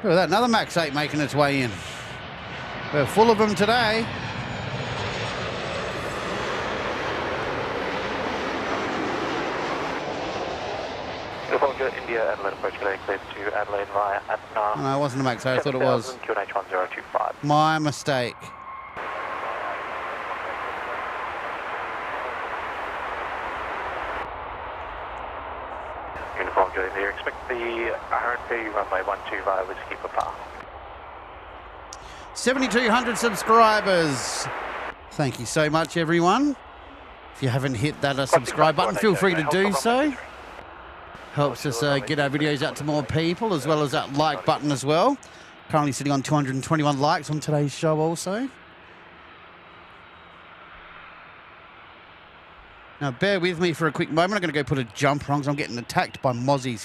Look at that, another Max 8 making its way in. We're full of them today. India Adelaide approach cleared to Adelaide via Adna. No, it wasn't a Max 8, I thought it was. QNH 1025. My mistake. Uniform Juliet India, expect the RNP runway 12 via Whiskey Papa. 7,200 subscribers. Thank you so much, everyone. If you haven't hit that subscribe button, feel free to do so. Helps us get our videos out to more people, as well as that like button as well. Currently sitting on 221 likes on today's show also. Now, bear with me for a quick moment. I'm going to go put a jumper on because I'm getting attacked by mozzies here.